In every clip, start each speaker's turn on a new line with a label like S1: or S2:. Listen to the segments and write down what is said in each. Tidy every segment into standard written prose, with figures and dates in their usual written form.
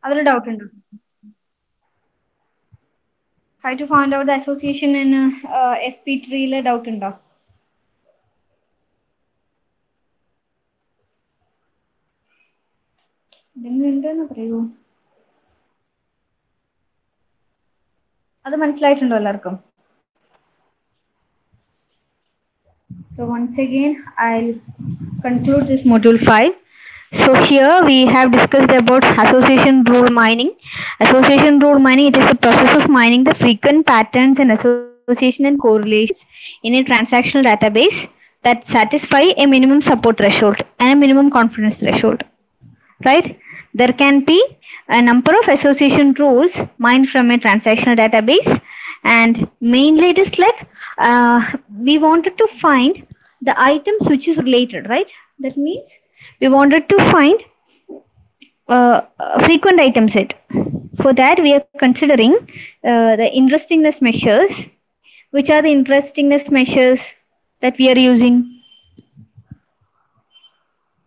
S1: Other doubt in try to find out the association in FP tree doubt in അത് മനസ്സിലായിട്ടുണ്ടോ എല്ലാവർക്കും? So once again, I'll conclude this module 5. So here we have discussed about association rule mining. Association rule mining, it is the process of mining the frequent patterns and association and correlations in a transactional database that satisfy a minimum support threshold and a minimum confidence threshold. Right? There can be a number of association rules mined from a transactional database, and mainly it is like we wanted to find the items which is related, right? That means we wanted to find a frequent item set. For that, we are considering the interestingness measures. Which are the interestingness measures that we are using?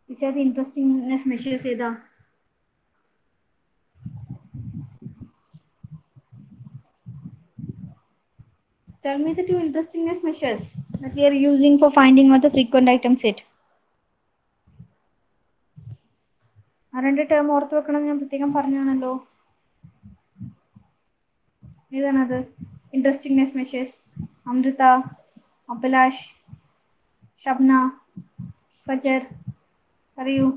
S1: Which are the interestingness measures, Eda? Tell me the two interestingness measures that we are using for finding out the frequent item set. ആ രണ്ട് term ഓർത്ത് വെക്കണം, ഞാൻ പ്രത്യേകം പറഞ്ഞാണല്ലോ. ഏതാണത്? ഇൻട്രസ്റ്റിംഗ്നെസ് measures. Amrita, Abhilash, Shabna, ഫജർ, പറയൂ.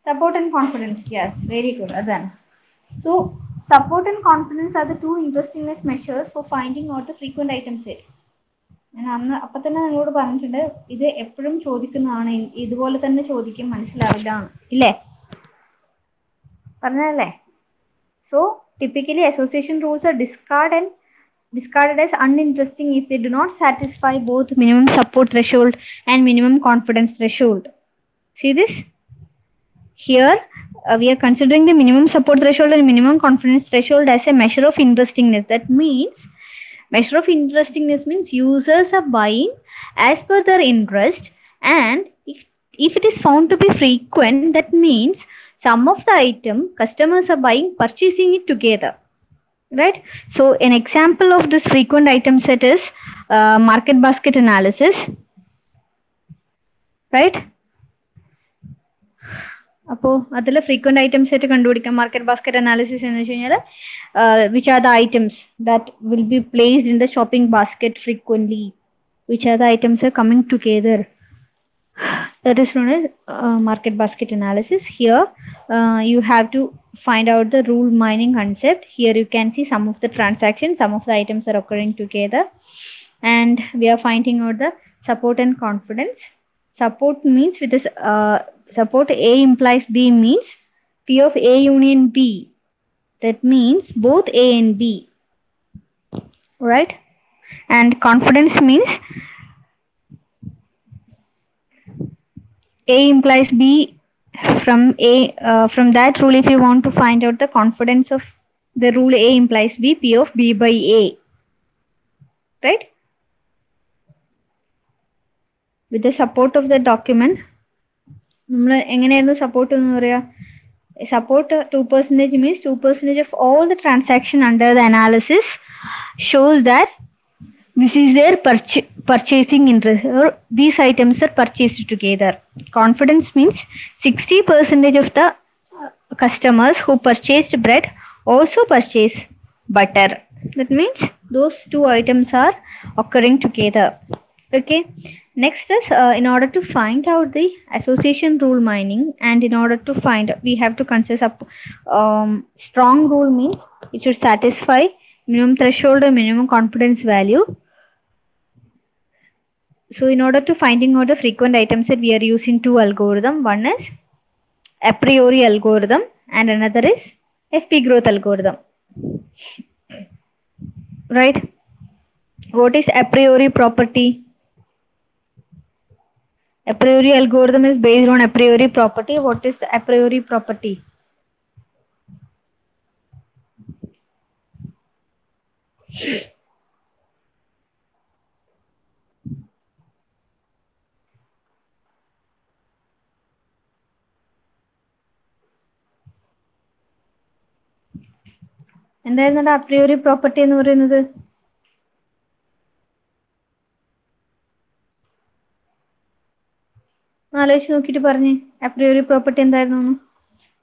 S1: Support and confidence. Yes, very good. Then, so support and confidence are the two interestingness measures for finding out the frequent item set. ഞാൻ അന്ന് അപ്പം തന്നെ നിങ്ങളോട് പറഞ്ഞിട്ടുണ്ട്, ഇത് എപ്പോഴും ചോദിക്കുന്നതാണ്, ഇതുപോലെ തന്നെ ചോദിക്കും, മനസ്സിലാവില്ല ഇല്ലേ? പറഞ്ഞല്ലേ? So typically association rules are discarded as uninteresting if they do not satisfy both minimum support threshold and minimum confidence threshold. See this? Here we are considering the minimum support threshold and minimum confidence threshold as a measure of interestingness. That means measure of interestingness means users are buying as per their interest, and if it is found to be frequent, that means some of the item customers are buying, purchasing it together. Right? So an example of this frequent item set is market basket analysis. Right? അപ്പോൾ അതിൽ frequent item set കണ്ടുപിടിക്കാം. Market basket analysis എന്ന് വെച്ച് കഴിഞ്ഞാൽ which are the items that will be placed in the shopping basket frequently, which are the items are coming together. That is known as market basket analysis. Here you have to find out the rule mining concept. Here you can see some of the transactions, some of the items are occurring together, and we are finding out the support and confidence. Support means with this support A implies B means P of A union B. That means both A and B. Right? And confidence means A implies B. From that rule, if you want to find out the confidence of the rule A implies B, P of B by A. Right? With the support of the document, നമ്മൾ എങ്ങനെയായിരുന്നു support എന്ന് പറയാ? Support 2% means 2% of all the transaction under the analysis shows that this is their purchasing interest, or these items are purchased together. Confidence means 60% of the customers who purchased bread also purchase butter. That means those two items are occurring together. Okay. Next is in order to find out the association rule mining, and in order to find, we have to consider strong rule means it should satisfy minimum threshold and minimum confidence value. So in order to finding out the frequent item set, we are using two algorithms. One is a priori algorithm and another is FP growth algorithm. Right? What is a priori property? A priori algorithm is based on a priori property. What is the a priori property? എന്തായിരുന്നു a priori property എന്ന് പറയുന്നത്? ആലോചിച്ച് നോക്കിയിട്ട് പറഞ്ഞേ a priori property എന്തായിരുന്നു?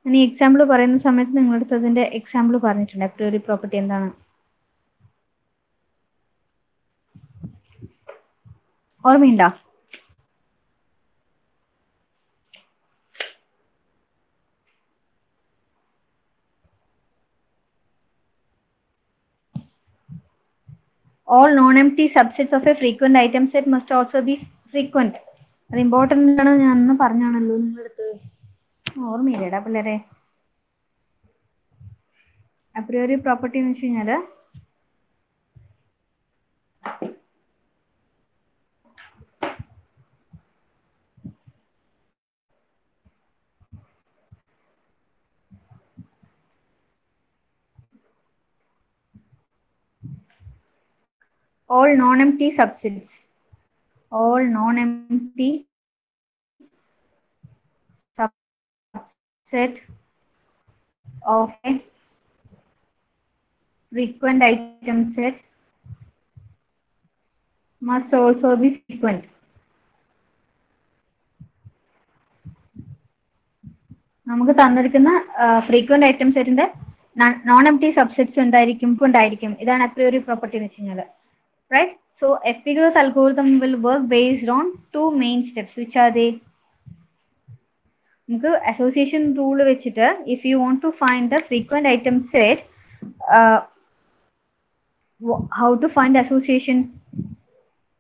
S1: ഞാൻ ഈ example പറയുന്ന സമയത്ത് നിങ്ങളടുത്ത് അതിന്റെ എക്സാമ്പിൾ പറഞ്ഞിട്ടുണ്ട് a priori property എന്താണ്. ഓർമ്മയുണ്ടോ? All non-empty subsets of a frequent item set must also be frequent. അത് ഇമ്പോർട്ടൻ്റ് ആണ്, ഞാൻ അന്ന് പറഞ്ഞാണല്ലോ നിങ്ങളടുത്ത്. ഓർമ്മയില്ലേടാ പിള്ളേരെ? a priori property എന്ന് വെച്ച് കഴിഞ്ഞാൽ all non-empty subsets of a frequent item set must also be frequent. നമുക്ക് തന്നിരിക്കുന്ന ഫ്രീക്വന്റ് ഐറ്റം സെറ്റിന്റെ നോൺ എംപ്റ്റി സബ്സെറ്റ്സ് എന്തായിരിക്കും? ഉണ്ടായിരിക്കും. ഇതാണ് a priori property എന്ന് വെച്ച് കഴിഞ്ഞാൽ. Right? So Epigros algorithm will work based on two main steps. Which are they? നമുക്ക് association rule വെച്ചിട്ട് if you want to find the frequent item set, how to find association?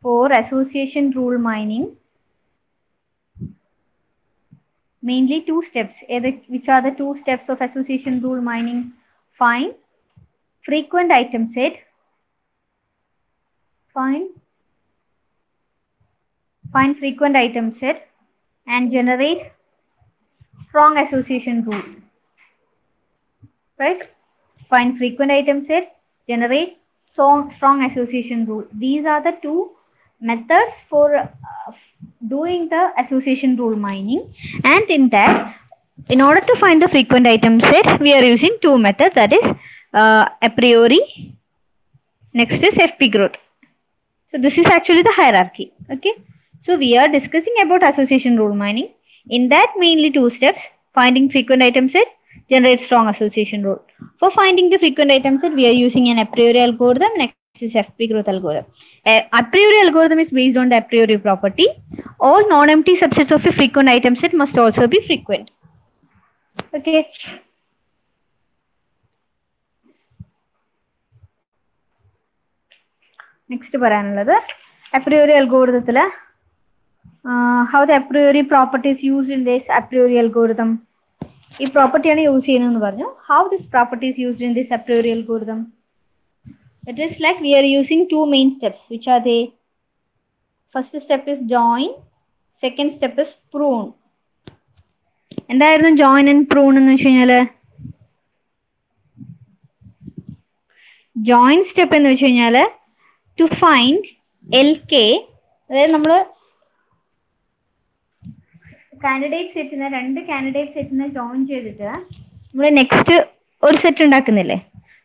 S1: For association rule mining, mainly two steps. Which are the two steps of association rule mining? Find frequent item set. Find frequent item set and generate strong association rule. Right? Find frequent item set, generate strong association rule. These are the two methods for doing the association rule mining. And in that, in order to find the frequent item set, we are using two methods, that is a priori, next is Epigros. So this is actually the hierarchy. Okay, so we are discussing about association rule mining. In that, mainly two steps: finding frequent item set, generate strong association rule. For finding the frequent item set, we are using an a priori algorithm. Next is Epigros algorithm. A priori algorithm is based on the a priori property. All non-empty subsets of a frequent item set must also be frequent. Okay. Next പറയാനുള്ളത് a priori algorithm. How the a priori property is used in this a priori algorithm. ഈ പ്രോപ്പർട്ടിയാണ് use ചെയ്യുന്നതെന്ന് പറഞ്ഞു. How this property is used in this a priori algorithm? It is like we are using two main steps. Which are they? First step is join. Second step is prune. എന്തായിരുന്നു join and prune എന്ന് വെച്ച് കഴിഞ്ഞാൽ? join step എന്ന് വെച്ച് കഴിഞ്ഞാൽ to find LK, അതായത് നമ്മൾ candidate സെറ്റിനെ രണ്ട് കാൻഡിഡേറ്റ് സെറ്റിനെ ജോയിൻ ചെയ്തിട്ട് നമ്മൾ നെക്സ്റ്റ് ഒരു സെറ്റ് ഉണ്ടാക്കുന്നില്ലേ?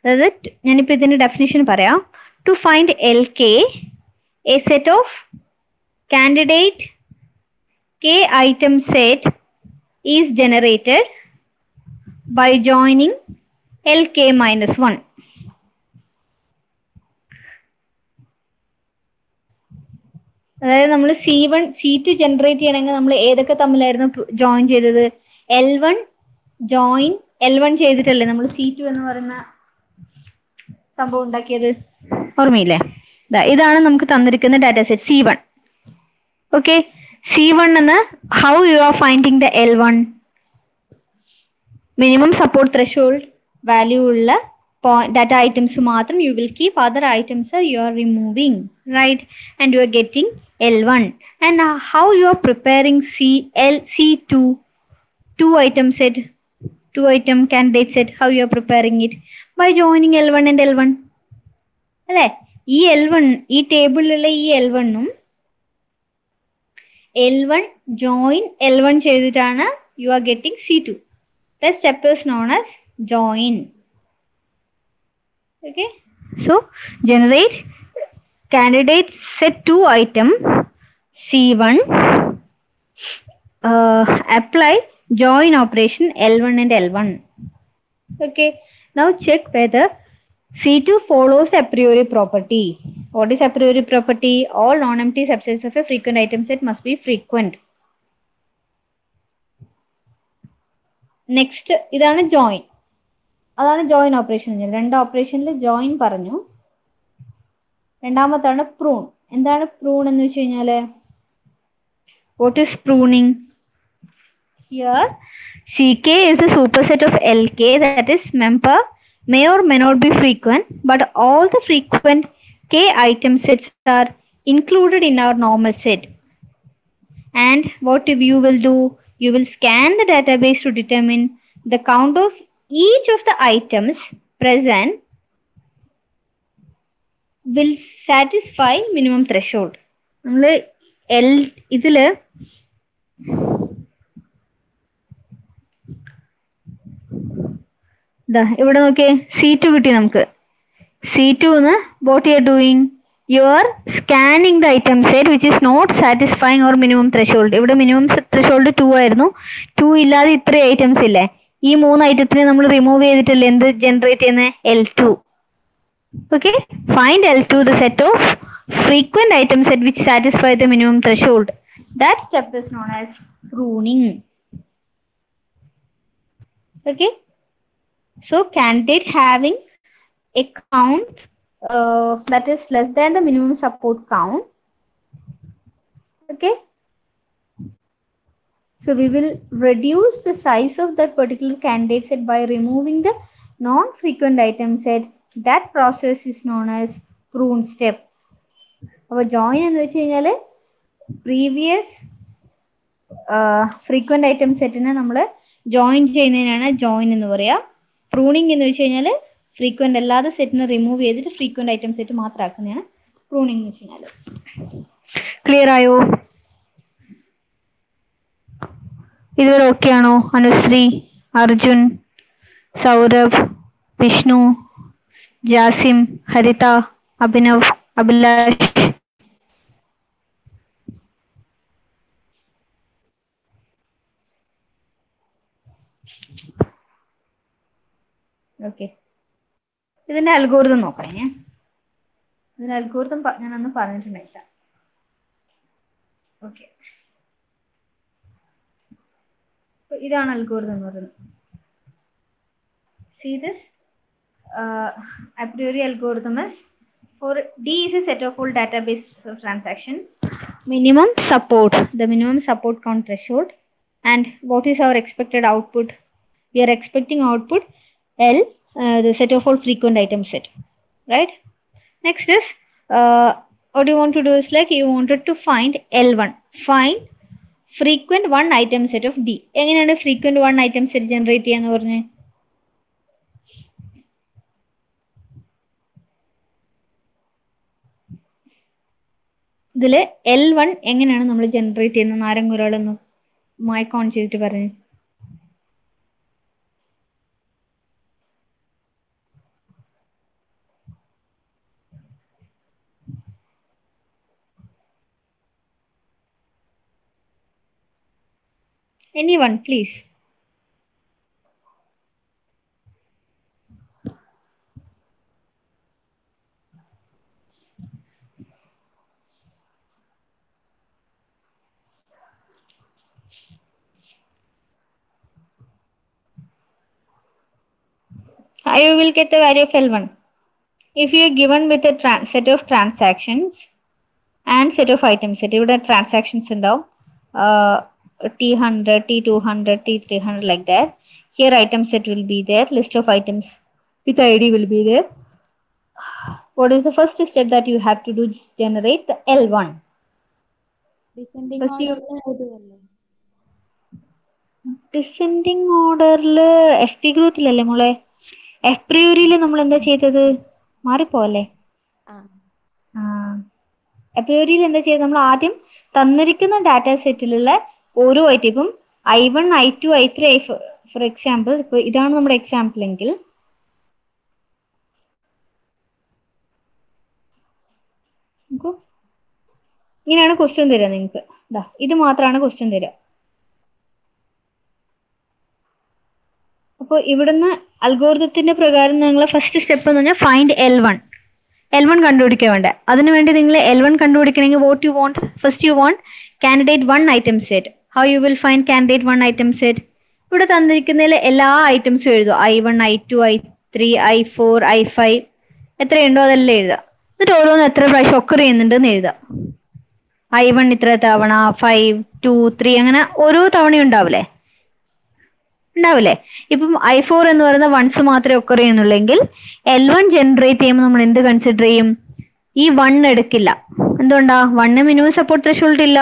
S1: അതായത് ഞാനിപ്പോൾ ഇതിന്റെ ഡെഫിനിഷൻ പറയാം. To find LK, a set of candidate K item set is generated by joining LK minus 1. അതായത് നമ്മൾ C1 C2 ജനറേറ്റ് ചെയ്യണമെങ്കിൽ നമ്മൾ ഏതൊക്കെ തമ്മിലായിരുന്നു ജോയിൻ ചെയ്തത്? L1 ജോയിൻ L1 ചെയ്തിട്ടല്ലേ നമ്മൾ C2 എന്ന് പറയുന്ന സംഭവം ഉണ്ടാക്കിയത്? ഓർമ്മയില്ലേ? ഇതാണ് നമുക്ക് തന്നിരിക്കുന്ന data set C1. Okay, C1 എന്ന് how you are finding the L1? Minimum support threshold value ഉള്ള data items matram you will keep, other items are you are removing, right? And you are getting L1. And how you are preparing C2 two item set, two item candidate set, how you are preparing it? By joining L1 and L1 അല്ലേ? ഈ L1 ഈ ടേബിളിലുള്ള ഈ L1 ഉം L1 join L1 ചെയ്തിട്ടാണ് you are getting C2. That step is known as join. Okay, so generate candidate set 2 item C1, apply join operation L1 and L1. Okay, now check whether C2 follows a priori property. What is a priori property? All non-empty subsets of a frequent item set must be frequent. Next, ഇതാണ് join. അതാണ് join operation. രണ്ട് ഓപ്പറേഷനിൽ join പറഞ്ഞു. രണ്ടാമത്താണ് prune. എന്താണ് prune എന്ന് വെച്ച് കഴിഞ്ഞാൽ? What is pruning? Here, CK is the superset of LK, that is member may or may not be frequent, but all the frequent K item sets are included in our normal set. And what you will do? You will scan the database to determine the count of each of the items present will satisfy minimum threshold. നമ്മൾ ഇതില് ഇവിടെ നോക്കിയേ C2 കിട്ടി നമുക്ക്. C2 ന്ന് what you are doing? You are scanning the item set which is not satisfying or minimum threshold. ഇവിടെ minimum threshold 2 ആയിരുന്നു. 2 ഇല്ലാതെ ഇത്ര ഐറ്റംസ് ഇല്ലേ? ഈ മൂന്ന് ഐറ്റത്തിനെ നമ്മൾ റിമൂവ് ചെയ്തിട്ടല്ലേ എന്ത് ജനറേറ്റ് ചെയ്യുന്നത്? L2. Okay, find L2 the set of frequent item set which satisfy the minimum threshold. That step is known as pruning. Okay, so candidate having a count that is less than the minimum support count. Okay, so we will reduce the size of that particular candidate set by removing the non-frequent item set. That process is known as prune step. അപ്പോൾ join എന്ന് വെച്ച് കഴിഞ്ഞാൽ previous frequent item സെറ്റിനെ നമ്മൾ join ചെയ്യുന്നതിനാണ് join എന്ന് പറയുക. Pruning എന്ന് വെച്ച് കഴിഞ്ഞാൽ ഫ്രീക്വന്റ് അല്ലാതെ സെറ്റിനെ റിമൂവ് ചെയ്തിട്ട് ഫ്രീക്വന്റ് ഐറ്റം സെറ്റ് മാത്രമാക്കുന്നതാണ് പ്രൂണിങ് എന്ന് വെച്ച് കഴിഞ്ഞാൽ. ക്ലിയർ ആയോ? ഇതുവരെ ഓക്കെ ആണോ? അനുശ്രീ, അർജുൻ, സൗരഭ്, വിഷ്ണു, ജാസിം, ഹരിത, അഭിനവ്, അഭിലാഷ്. ഓക്കെ, ഇതിന്റെ അൽഗോരിതം നോക്കാം. ഇതിന്റെ അൽഗോരിതം ഞാനന്ന് പറഞ്ഞിട്ടുണ്ടായില്ല. ഓക്കെ, ഇതാണ് അൽഗോരിതം എന്ന് പറയുന്നത്. See this a priori algorithm is for D is a set of all database transaction minimum support, the minimum support count threshold. And what is our expected output? We are expecting output L, the set of all frequent item set, right? Next is what you want to do is like you wanted to find L1, find frequent one item set of D. എങ്ങനെയാണ് frequent one item set generate ചെയ്യാന്ന് പറഞ്ഞേ? ഇതില് L1 എങ്ങനെയാണ് നമ്മൾ generate ചെയ്യുന്നത്? ആരെങ്കിലും ഒരാളൊന്ന് mic on ചെയ്തിട്ട് പറഞ്ഞു. Anyone, please. You will get the value of L1. If you are given with a set of transactions and set of items, set ഇവിടെ transactions ഉണ്ടാവും, T100, T200, T300 like that. Here item set will be there, list of items with ID will be there. What is the first step that you have to do? Generate the L1.
S2: Descending
S1: First you
S2: order.
S1: Descending ഓർഡറിൽ F P ഗ്രൂത്തിലല്ലേ മോളെ? F പ്രിയോറിയിൽ നമ്മൾ എന്താ ചെയ്തത്? മാറിപ്പോവല്ലേ? എപ്രിയോറിയിൽ എന്താ ചെയ്തത്? നമ്മൾ ആദ്യം തന്നിരിക്കുന്ന ഡാറ്റാ സെറ്റിലുള്ള ഓരോ ഐറ്റം, ഇപ്പം I1, I2, I3, for example ഇപ്പൊ ഇതാണ് നമ്മുടെ എക്സാമ്പിൾ എങ്കിൽ ഇങ്ങനെയാണ് ക്വസ്റ്റ്യൻ തരിക നിങ്ങൾക്ക്. ഇത് മാത്രമാണ് ക്വസ്റ്റ്യൻ തരിക. അപ്പോൾ ഇവിടുന്ന് അൽഗോരിതത്തിന്റെ പ്രകാരം നിങ്ങൾ ഫസ്റ്റ് സ്റ്റെപ്പ് എന്ന് പറഞ്ഞാൽ ഫൈൻഡ് L1 കണ്ടുപിടിക്കാൻ വേണ്ട. അതിനുവേണ്ടി നിങ്ങൾ L1 കണ്ടുപിടിക്കണമെങ്കിൽ what you want? First you want candidate 1 item set. How you will find candidate 1 item set? ഇവിടെ തന്നിരിക്കുന്നതിൽ എല്ലാ ഐറ്റംസും എഴുതുക. I1, I2, I3, I4, I5 എത്രയുണ്ടോ അതെല്ലാം എഴുതുക. എന്നിട്ട് ഓരോന്ന് എത്ര പ്രാവശ്യം ഒക്കർ ചെയ്യുന്നുണ്ടെന്ന് എഴുതുക. I1 ഇത്ര തവണ, 5, 2, 3 അങ്ങനെ ഓരോ തവണയും ഉണ്ടാവില്ലേ? ഇപ്പം I4 എന്ന് പറയുന്ന വൺസ് മാത്രമേ ഒക്കർ ചെയ്യുന്നുള്ളെങ്കിൽ L1 ജനറേറ്റ് ചെയ്യുമ്പോൾ നമ്മൾ എന്ത് കൺസിഡർ ചെയ്യും? ഈ 1 എടുക്കില്ല. എന്തുകൊണ്ടാ? 1 മിനിമം സപ്പോർട്ട് ത്രെഷോൾഡ് ഇല്ല.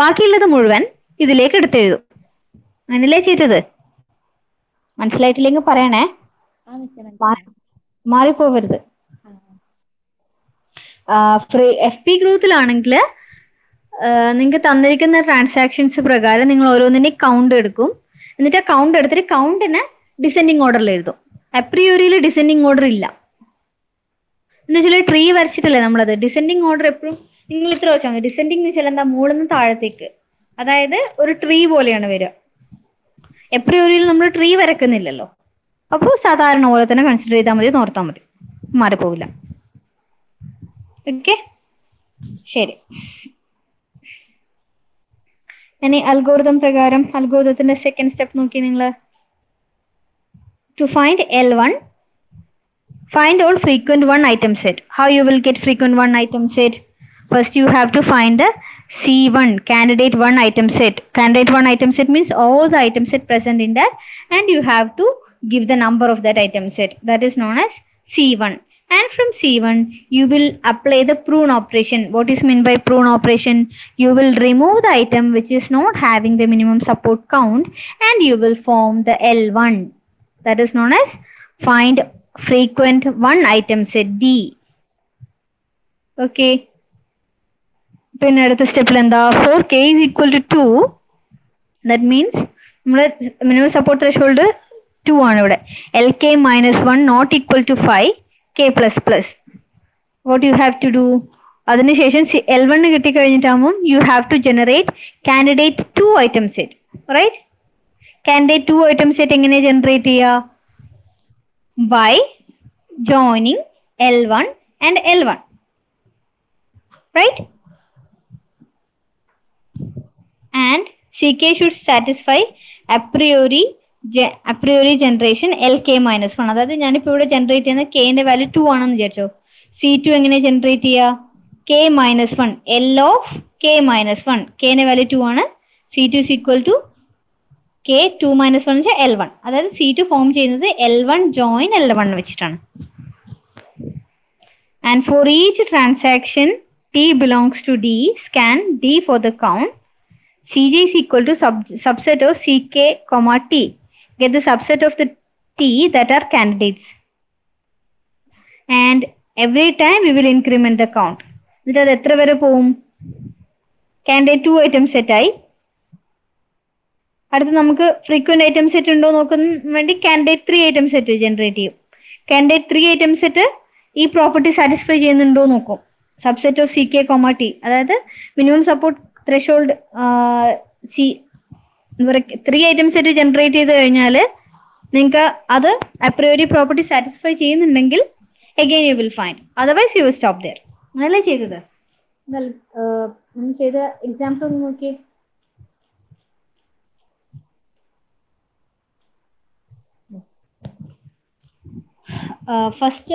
S1: ബാക്കിയുള്ളത് മുഴുവൻ ഇതിലേക്ക് എടുത്തെഴുതും. അങ്ങനല്ലേ ചെയ്തത്? മനസ്സിലായിട്ടില്ലെങ്കിൽ പറയണേ, മാറിപ്പോവരുത്. എഫ് പി ഗ്രൂപ്പിലാണെങ്കിൽ നിങ്ങൾക്ക് തന്നിരിക്കുന്ന ട്രാൻസാക്ഷൻസ് പ്രകാരം നിങ്ങൾ ഓരോന്നിന്റെ കൗണ്ട് എടുക്കും. എന്നിട്ട് ആ കൗണ്ട് എടുത്തിട്ട് കൗണ്ടിനെ ഡിസെൻഡിങ് ഓർഡറിൽ എഴുതും. അപ്രിയോറിയിൽ ഡിസെൻഡിങ് ഓർഡർ ഇല്ല. എന്ന് വെച്ചാൽ ട്രീ വരച്ചിട്ടല്ലേ നമ്മളത്. ഡിസെൻഡിങ് ഓർഡർ എപ്പോഴും നിങ്ങൾ ഇത്ര വെച്ചാൽ മതി. ഡിസെൻഡിങ് എന്ന് വെച്ചാൽ എന്താ? മുകളിൽ നിന്ന് താഴത്തേക്ക്, അതായത് ഒരു ട്രീ പോലെയാണ് വരിക. എപ്രിയോറിയിൽ നമ്മൾ ട്രീ വരക്കുന്നില്ലല്ലോ. അപ്പോൾ സാധാരണ പോലെ തന്നെ കൺസിഡർ ചെയ്താൽ മതി, നോർത്താൽ മതി, മാറിപ്പോവില്ല. ഓക്കെ, ശരി. ഇനി അൽഗോരിതം പ്രകാരം അൽഗോരിതത്തിന്റെ സെക്കൻഡ് സ്റ്റെപ്പ് നോക്കി നിങ്ങൾ. To find L1, find all frequent 1 item set. How you will get frequent 1 item set? First you have to find the C1, candidate 1 item set. Candidate 1 item set means all the item set present in that, and you have to give the number of that item set. That is known as C1. And from C1 you will apply the prune operation. What is meant by prune operation? You will remove the item which is not having the minimum support count, and you will form the L1. That is known as find frequent 1 item set D. Okay. പിന്നെ അടുത്ത സ്റ്റെപ്പിൽ എന്താ? for k is equal to 2, that means നമ്മുടെ minimum support threshold 2 ആണ് ഇവിടെ. LK minus 1 not equal to 5, K plus plus. What you have to do? അതിനുശേഷം L1 കിട്ടിക്കഴിഞ്ഞിട്ടാകുമ്പോൾ you have to generate candidate 2 item set, right? candidate 2 item set എങ്ങനെ generate ചെയ്യുക? by joining L1 and L1, right? And CK should satisfy a priori generation LK minus 1. അതായത് ഞാനിപ്പോൾ ഇവിടെ generate ചെയ്യുന്ന Kന്റെ value 2 ആണെന്ന് വിചാരിച്ചോ. C2 എങ്ങനെ generate ചെയ്യുക? K minus 1, L of K minus 1. Kന്റെ value 2 ആണ്. C2 is equal to K 2 minus 1 വെച്ചാൽ L1. അതായത് C2 ഫോം ചെയ്യുന്നത് L1 join L1 വെച്ചിട്ടാണ്. And for each transaction T belongs to D, scan D for the count. Cj is equal to subset of Ck, T. Get the subset of the T that are candidates. And every time we will increment the count. എന്നിട്ട് അത് എത്ര വരെ പോവും? Candidate 2 item set ആയി. അടുത്ത് നമുക്ക് frequent item set ഉണ്ടോ നോക്കുന്ന വേണ്ടി കാൻഡിഡേറ്റ് 3 ഐറ്റം സെറ്റ് ജനറേറ്റ് ചെയ്യും. കാൻഡിഡേറ്റ് 3 ഐറ്റം സെറ്റ് ഈ പ്രോപ്പർട്ടി സാറ്റിസ്ഫൈ ചെയ്യുന്നുണ്ടോ നോക്കും. Subset of Ck, T. അതായത് minimum support threshold 3 item set generate ചെയ്ത് കഴിഞ്ഞാൽ നിങ്ങൾക്ക് അത് അപ്രിയോറി പ്രോപ്പർട്ടി സാറ്റിസ്ഫൈ ചെയ്യുന്നുണ്ടെങ്കിൽ again you will find, otherwise you will stop there. അങ്ങനല്ലേ ചെയ്തത്? ചെയ്ത എക്സാമ്പിൾ ഒന്ന് നോക്കിയേ. First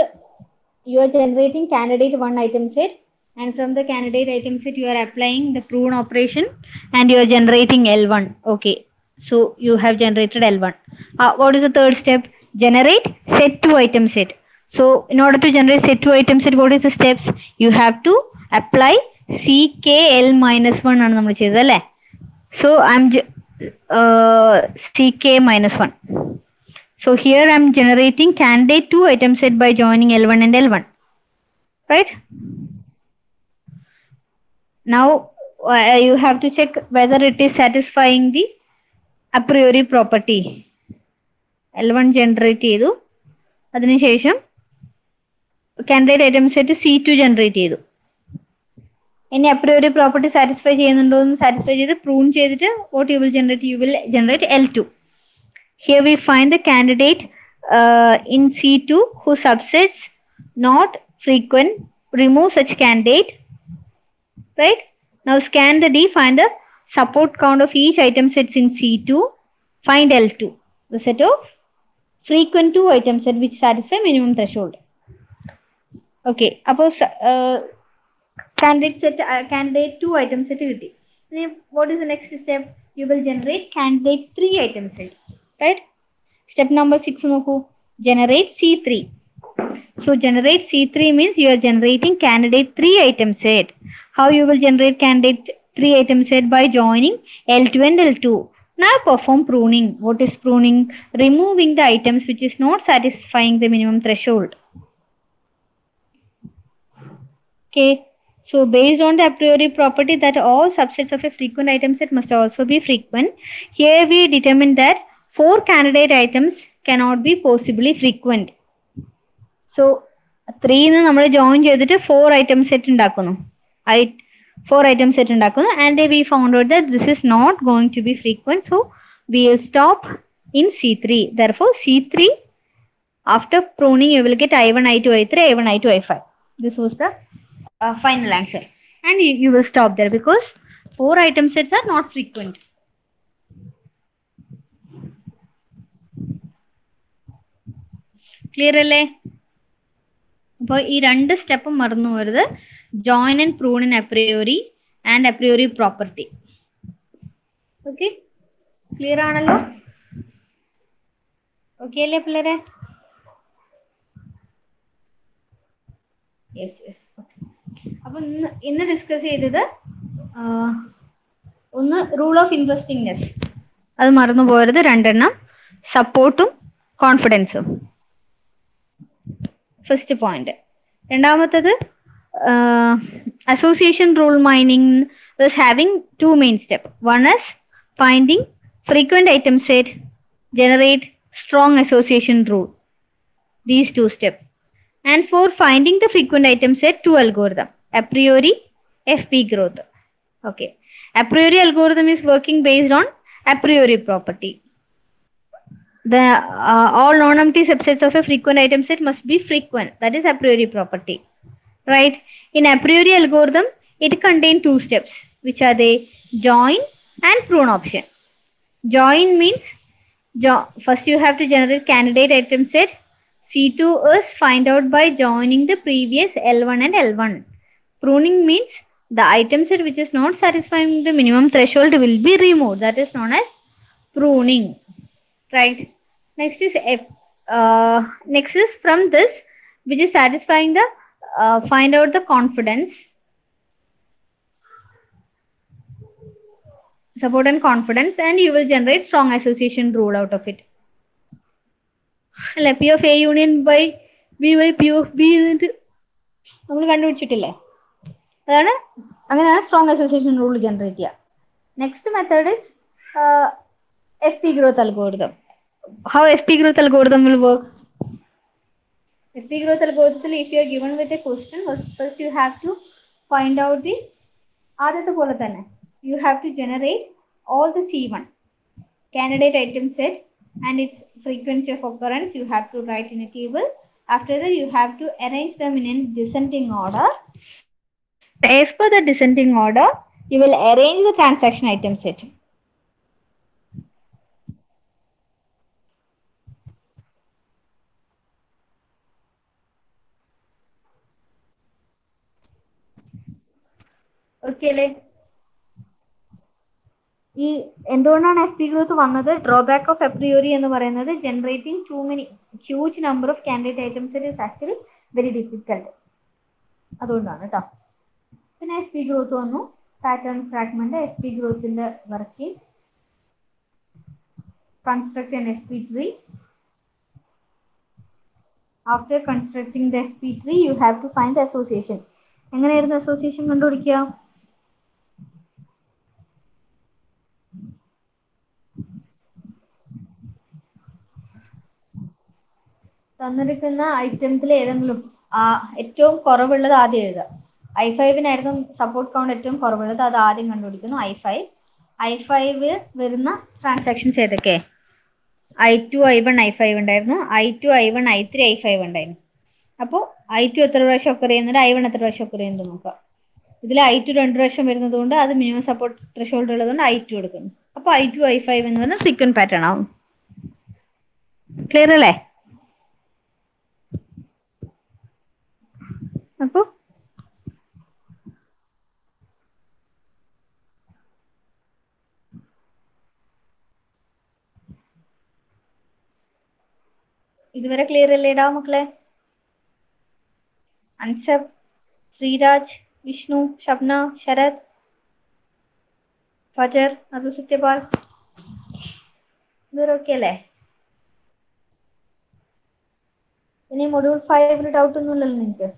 S1: you are generating candidate 1 item set, and from the candidate item set you are applying the prune operation and you are generating L1. Okay, so you have generated L1. What is the third step? generate set to item set. So in order to generate set to item set, what is the steps? You have to apply CKL minus 1 ആണ് നമ്മൾ ചെയ്തത് അല്ലേ? So I'm CK minus 1. So here I'm generating candidate 2 item set by joining L1 and L1. Right? Now you have to check whether it is satisfying the a priori property. L1 generate ചെയ്തു, അതിനുശേഷം candidate item set C2 generate ചെയ്തു. ഇനി a priori property satisfy ചെയ്യുന്നുണ്ടോ എന്ന് satisfy ചെയ്ത് prune ചെയ്തിട്ട് what you will generate L2. Here we find the candidate in C2 whose subsets not frequent, remove such candidate, right? Now scan the D, find the support count of each item sets in C2, find L2, the set of frequent 2 item set which satisfy minimum threshold. Okay, suppose candidate 2 item set കിട്ടി. What is the next step? You will generate candidate 3 item set, right? Step number 6 നോക്കൂ, generate C3. So generate C3 means you are generating candidate 3 item set. How you will generate candidate 3 item set? By joining L2 and L2. Now perform pruning. What is pruning? Removing the items which is not satisfying the minimum threshold. Okay. So based on the a priori property that all subsets of a frequent item set must also be frequent, here we determine that 4 candidate items cannot be possibly frequent. So 3 നമ്മൾ join ചെയ്തിട്ട് 4 item set ഉണ്ടാക്കുന്നു. 4 item set ഉണ്ടാക്കുന്നു, and we found out that this is not going to be frequent, so we will stop in C3. Therefore C3, after pruning you will get I1, I2, I3, I1, I2, I5. This was the final answer, and you will stop there because 4 item sets are not frequent. Clear അല്ലേ? അപ്പോൾ ഈ രണ്ട് സ്റ്റെപ്പും മറന്നു പോകരുത്, join and prune in a priori and a priori property. Okay, clear ആണല്ലോ? Okay അല്ലേ പിള്ളേരെ? Yes. അപ്പോൾ ഇന്ന് ഡിസ്കസ് ചെയ്തത് ഒന്ന് റൂൾ ഓഫ് ഇൻട്രസ്റ്റിംഗ്നെസ്, അത് മറന്നു പോകരുത്, രണ്ടെണ്ണം, സപ്പോർട്ടും കോൺഫിഡൻസും ഫസ്റ്റ് പോയിന്റ്. രണ്ടാമത്തത് association rule mining was having 2 main steps. One is finding frequent item set, generate strong association rule. These 2 steps. And for finding the frequent item set, 2 algorithm, a priori, FP growth. Okay, a priori algorithm is working based on a priori property. The all non-empty subsets of a frequent item set must be frequent. That is a priori property. Right? In a priori algorithm, it contains 2 steps, which are the join and prune option. Join means first you have to generate candidate item set. C2 is find out by joining the previous L1 and L1. Pruning means the item set which is not satisfying the minimum threshold will be removed. That is known as pruning. Right? Next is from this which is satisfying the find out the confidence, support and confidence, and you will generate strong association rule out of it. അല്ലെ, P of A union by B by P of B നമ്മൾ കണ്ടുപിടിച്ചിട്ടില്ലേ? അതാണ്, അങ്ങനെയാണ് strong association rule generate ചെയ്യുക. Next method is FP growth algorithm. How FP growth algorithm will work? FP growth algorithm, if you are given with a question, first you have to find out the ആദ്യത്തെ പോലെ തന്നെ you have to generate all the C1 candidate item set and its frequency of occurrence you have to write in a table. After that you have to arrange them in a descending order. As per the descending order, you will arrange the transaction item set. Okay, ഈ എന്തുകൊണ്ടാണ് F P growth വന്നത്? Drawback of apriori എന്ന് പറയുന്നത് generating too many huge number of candidate items it is actually very difficult. അതുകൊണ്ടാണ് കേട്ടോ. പിന്നെ F P growth വന്നു, pattern fragment, F P ഗ്രോത്തിന്റെ working, construct an FP tree. After constructing the FP tree, you have to find the association. എങ്ങനെയായിരുന്നു association കണ്ടുപിടിക്കുക? തന്നിരിക്കുന്ന ഐറ്റംസിൽ ഏതെങ്കിലും ഏറ്റവും കുറവുള്ളത് ആദ്യം എഴുതുക. I5-നായിരുന്നു സപ്പോർട്ട് കൗണ്ട് ഏറ്റവും കുറവുള്ളത്, അത് ആദ്യം കണ്ടുപിടിക്കുന്നു. I5 വരുന്ന ട്രാൻസാക്ഷൻസ് ഏതൊക്കെ? I2, I1, I5 ഉണ്ടായിരുന്നു. I2, I1, I3, I5 ഉണ്ടായിരുന്നു. അപ്പോൾ I2 എത്ര പ്രാവശ്യം ഒക്കർ ചെയ്യുന്നുണ്ട്, I1 എത്ര പ്രാവശ്യം ഒക്കർ ചെയ്യുന്നുണ്ട് നോക്കാം. ഇതിൽ I2 2 പ്രാവശ്യം വരുന്നത് കൊണ്ട് അത് മിനിമം സപ്പോർട്ട് ത്രെഷോൾഡ് ഉള്ളതുകൊണ്ട് I2 എടുക്കുന്നു. അപ്പോൾ I2, I5 എന്ന് പറഞ്ഞാൽ ഫ്രീക്വന്റ് പാറ്റേൺ ആവും. ക്ലിയർ അല്ലേ? അപ്പോൾ ഇതുവരെ ക്ലിയർ അല്ലേടാ മക്കളെ? അൻസർ, ശ്രീരാജ്, വിഷ്ണു, ഷബ്ന, ശരത്, ഫജർ, അത് സത്യപാൽ, ഇതുവരെ ഓക്കെ അല്ലേ? ഇനി മൊഡ്യൂൾ 5 ഡൗട്ട് ഒന്നുമില്ലല്ലോ നിങ്ങൾക്ക്?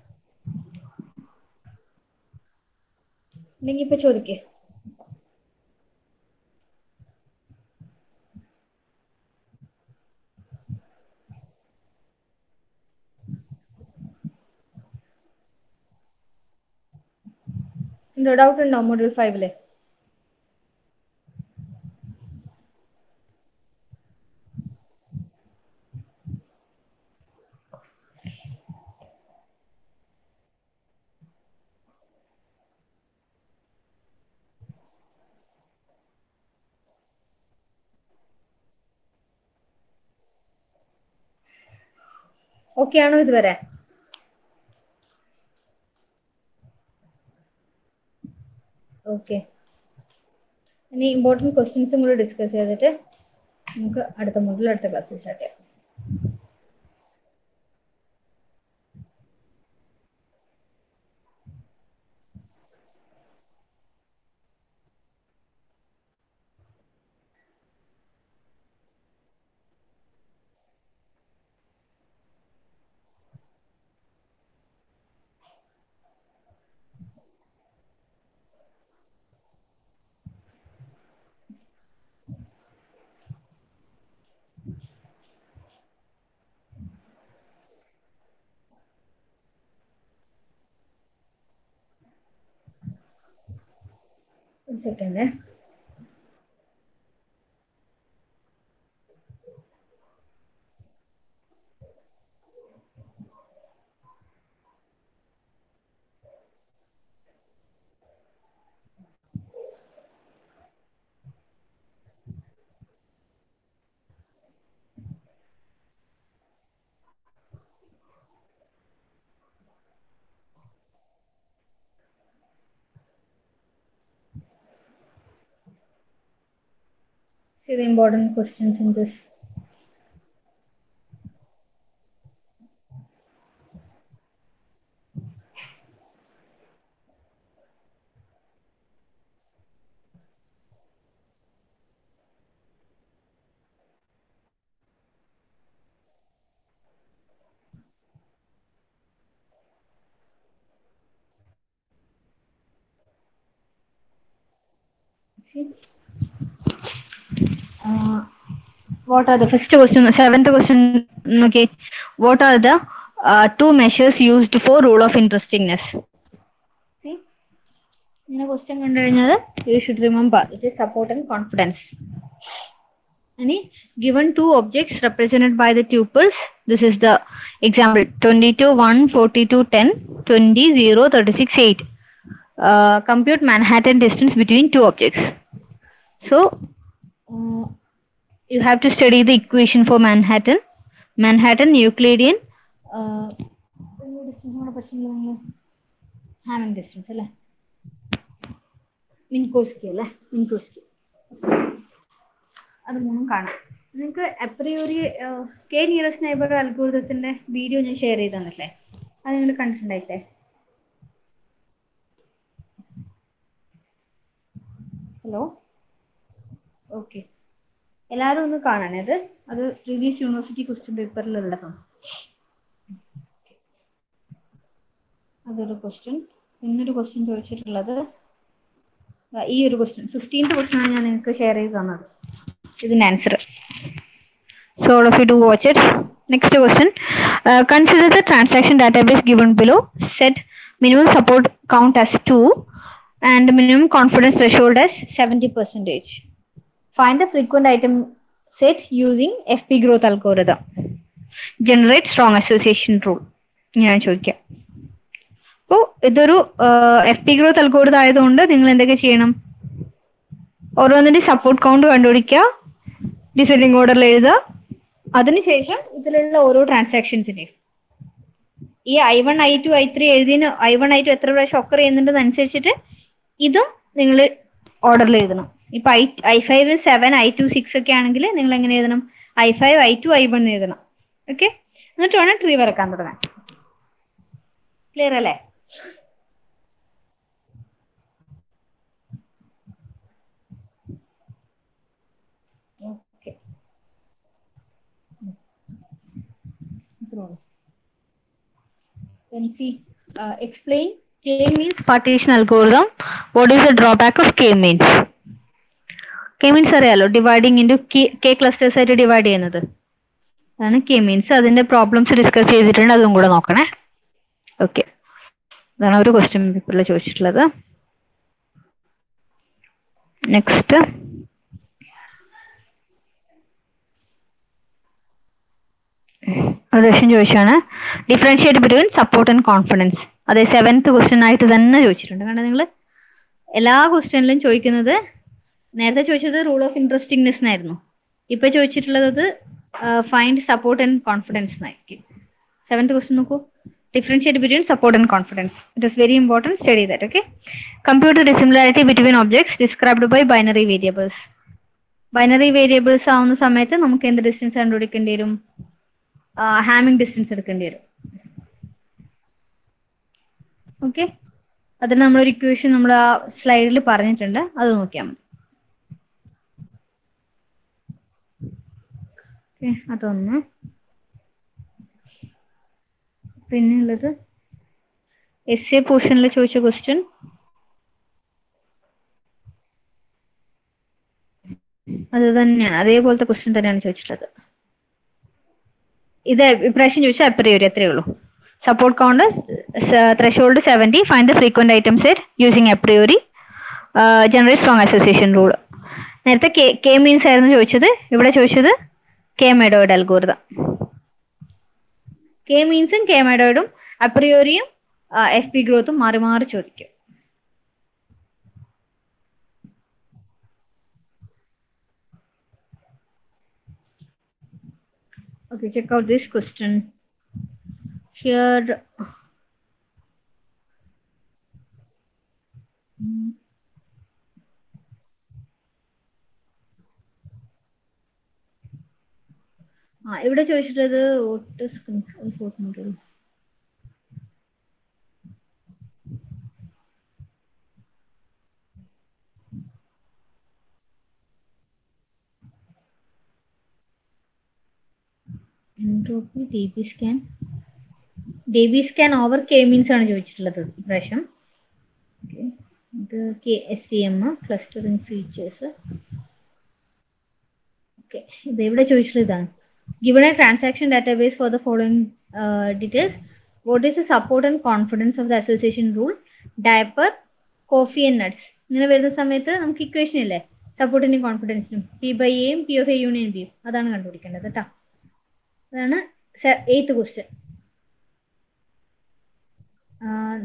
S1: ഉണ്ടെങ്കിൽ ഇപ്പൊ ചോദിക്കേ. എന്തോ ഡൗട്ട് ഉണ്ടോ മൊഡ്യൂൾ 5? ഓക്കെ ആണോ ഇതുവരെ? ഓക്കെ. ഇനി ഇമ്പോർട്ടൻറ്റ് ക്വസ്റ്റ്യൻസും കൂടി ഡിസ്കസ് ചെയ്തിട്ട് നമുക്ക് അടുത്ത മൊഡ്യൂൾ അടുത്ത ക്ലാസ്സിൽ സ്റ്റാർട്ട് ചെയ്യാം. ഒരു second. See the important questions in this. See. What are the first question? 7th question. Okay. What are the two measures used for rule of interestingness? See. In the question you should remember it is support and confidence. Any given two objects represented by the tuples. This is the example 22 1 42 10 20 0 36 8. Compute Manhattan distance between two objects. So you have to study the equation for Manhattan Euclidean Hamming distance. Minkowski. അത് മൂന്നും കാണാം. നിങ്ങൾക്ക് അപ്രിയോറി K nearest neighbour അൽഗോരിതത്തിന്റെ video ഞാൻ share ചെയ്ത് തന്നില്ലേ, അത് നിങ്ങൾ കണ്ടിട്ടുണ്ടായില്ലേ? ഹലോ, ഓക്കെ, എല്ലാവരും ഒന്ന് കാണണേ. അത് പ്രീവിയസ് യൂണിവേഴ്സിറ്റി ക്വസ്റ്റ്യൻ പേപ്പറിലുള്ളതാണ്. അതൊരു ക്വസ്റ്റ്യൻ. പിന്നൊരു ക്വസ്റ്റ്യൻ ചോദിച്ചിട്ടുള്ളത് ഈ ഒരു ക്വസ്റ്റ്യൻ 15th ക്വസ്റ്റ്യൻ ആണ് ഞാൻ നിങ്ങൾക്ക് ഷെയർ ചെയ്ത് തന്നത്, ഇതിന്റെ answer. So all of you do watch it. Next question. Consider the transaction database given below. Set minimum support count as 2 and minimum confidence threshold as 70%. Find the frequent item set using FP growth algorithm. Generate strong association rule. ഞാൻ ചോദിക്കാം. അപ്പോൾ ഇതൊരു FP growth algorithm ആയതുകൊണ്ട് നിങ്ങൾ എന്തൊക്കെ ചെയ്യണം? ഓരോന്നിന്റെ support count കണ്ടുപിടിക്കുക, descending ഓർഡറിൽ എഴുതുക. അതിനുശേഷം ഇതിലുള്ള ഓരോ ട്രാൻസാക്ഷൻസിനെയും ഈ I1 I2 I3 എഴുതിന് I1 I2 എത്ര പ്രാവശ്യം ഒക്കർ ചെയ്യുന്നുണ്ടെന്നനുസരിച്ചിട്ട് ഇതും നിങ്ങൾ ഓർഡറിൽ എഴുതണം. ഇപ്പൊ I5 7 I2 6 ഒക്കെ ആണെങ്കിൽ നിങ്ങൾ എങ്ങനെ എഴുതണം? I5 I2 I1 എഴുതണം. ഓക്കെ, എന്നിട്ട് വേണം ട്രീ വരക്കാൻ തുടങ്ങാൻ. ക്ലിയർ അല്ലേ? Okay, then see, explain K-means partition algorithm. What is the drawback of K-means? K-means അറിയാലോ, ഡിവൈഡിങ് ഇൻറ്റു K ക്ലസ്റ്റേഴ്സ് ആയിട്ട് ഡിവൈഡ് ചെയ്യുന്നത് അതാണ് K-means. അതിന്റെ പ്രോബ്ലംസ് ഡിസ്കസ് ചെയ്തിട്ടുണ്ട്, അതും കൂടെ നോക്കണേ. ഓക്കെ, അതാണ് ഒരു ക്വസ്റ്റ്യൻ പേപ്പറിൽ ചോദിച്ചിട്ടുള്ളത്. നെക്സ്റ്റ്, ക്വസ്റ്റ്യൻ ചോദിച്ചാണ് differentiate between support and confidence. അതെ, 7th ക്വസ്റ്റ്യൻ ആയിട്ട് തന്നെ ചോദിച്ചിട്ടുണ്ട്. കാരണം നിങ്ങൾ എല്ലാ ക്വസ്റ്റ്യനിലും ചോദിക്കുന്നത്, നേരത്തെ ചോദിച്ചത് റൂൾ ഓഫ് ഇൻട്രസ്റ്റിംഗ്നെസ് എന്നായിരുന്നു, ഇപ്പൊ ചോദിച്ചിട്ടുള്ളത് ഫൈൻഡ് സപ്പോർട്ട് ആൻഡ് കോൺഫിഡൻസ് എന്നായിരിക്കും. 7th ക്വസ്റ്റ്യൻ നോക്കൂ, differentiate between support and confidence. It is very important, study that. Okay, compute the dissimilarity between objects described by binary variables. Binary variables ആവുന്ന സമയത്ത് നമുക്ക് എന്ത് distance കണ്ടുപിടിക്കേണ്ടി വരും? ഹാമിംഗ് ഡിസ്റ്റൻസ് എടുക്കേണ്ടി വരും. Okay, അതിന് നമ്മളൊരു ഇക്വേഷൻ നമ്മൾ ആ സ്ലൈഡിൽ പറഞ്ഞിട്ടുണ്ട്, അത് നോക്കിയാൽ മതി. ഓക്കെ, അതൊന്ന്. പിന്നെയുള്ളത് എസ്എ പോർഷനിൽ ചോദിച്ച ക്വസ്റ്റ്യൻ അത് തന്നെയാണ്, അതേപോലത്തെ ക്വസ്റ്റ്യൻ തന്നെയാണ് ചോദിച്ചിട്ടുള്ളത്. ഇത് ഇപ്രാവശ്യം ചോദിച്ചാൽ അപ്രിയോറി അത്രയേ ഉള്ളൂ. Support count threshold 70, find the frequent item set using apriori, generate strong association rule. നേരത്തെ കെ മീൻസ് ആയിരുന്നു ചോദിച്ചത്, ഇവിടെ ചോദിച്ചത് കെ മെഡോയിഡ് അൽഗോരിതം. കെ മീൻസും കെ മെഡോയിഡും അപ്രിയോറിയും FP ഗ്രോത്തും മാറി മാറി ചോദിക്കും. Okay, check out this question. Here, ഇവിടെ ചോദിച്ചിട്ടുള്ളത് what is control fourth model. Entropy DB scan over K means ആണ് ചോദിച്ചിട്ടുള്ളത് ഇപ്രാവശ്യം. ഇത് SVM ക്ലസ്റ്ററിംഗ് ഫീച്ചേഴ്സ്. ഓക്കെ, ഇത് ഇവിടെ ചോദിച്ചിട്ടുള്ളത് ഇതാണ്. Given a transaction database for the following details, what is the support and confidence of the association rule? Diaper, coffee and nuts. ഇങ്ങനെ വരുന്ന സമയത്ത് നമുക്ക് ഇക്വേഷൻ ഇല്ലേ, സപ്പോർട്ടിനും കോൺഫിഡൻസിനും P/Aയും P of A യൂണിയൻ Bയും, അതാണ് കണ്ടുപിടിക്കേണ്ടത് കേട്ടോ. അതാണ് 8th ക്വസ്റ്റ്യൻ.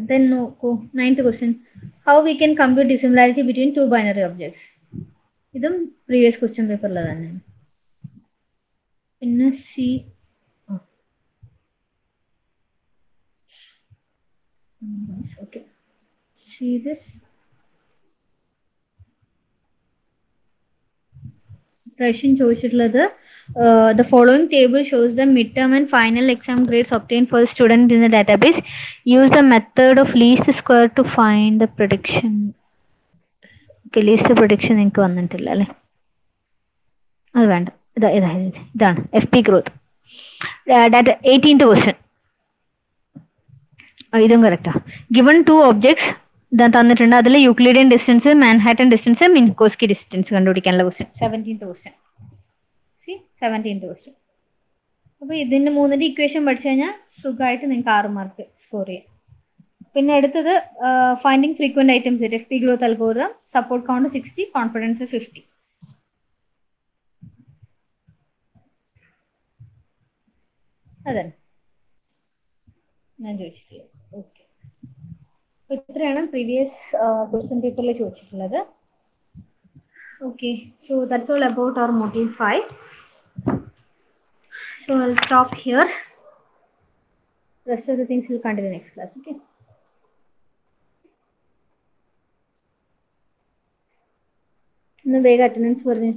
S1: Then നോക്കൂ 9th question, how we can compute dissimilarity between two binary objects. ഇതും പ്രീവിയസ് ക്വസ്റ്റ്യൻ പേപ്പറിൽ തന്നെയാണ്. പിന്നെ okay, see this Question ചോദിച്ചിട്ടുള്ളത് the following table shows the midterm and final exam grades obtained for the student in the database. Use the method of least square to find the prediction. Okay, least prediction നിങ്ങൾക്ക് വന്നിട്ടില്ല അല്ലേ? അത് വേണ്ട. ഇതാണ് FP growth. Data 18th question. ഇതും കറക്റ്റാ. Given two objects തന്നിട്ടുണ്ട്, അതിൽ Euclidean distance, Manhattan distance, Minkowski distance കണ്ടുപിടിക്കാനുള്ള question. 17th question. 17th question. അപ്പോൾ ഇതിന്റെ മൂന്നിന്റെ ഇക്വേഷൻ പഠിച്ചു കഴിഞ്ഞാൽ സുഖമായിട്ട് നിങ്ങൾക്ക് 6 മാർക്ക് സ്കോർ ചെയ്യാം. പിന്നെ അടുത്തത് finding frequent items F P growth algorithm. Support count 60, confidence 50. അതെ ഞാൻ ചോദിച്ചിട്ടില്ല. ഓക്കെ, ഇത്രയാണ് പ്രീവിയസ് ക്വസ്റ്റ്യൻ പേപ്പറിൽ ചോദിച്ചിട്ടുള്ളത്. Okay, so that's all about our module 5. So I'll stop here. Rest of the things we'll continue next class. Okay. ഇന്ന് വേഗം attendance പറഞ്ഞു.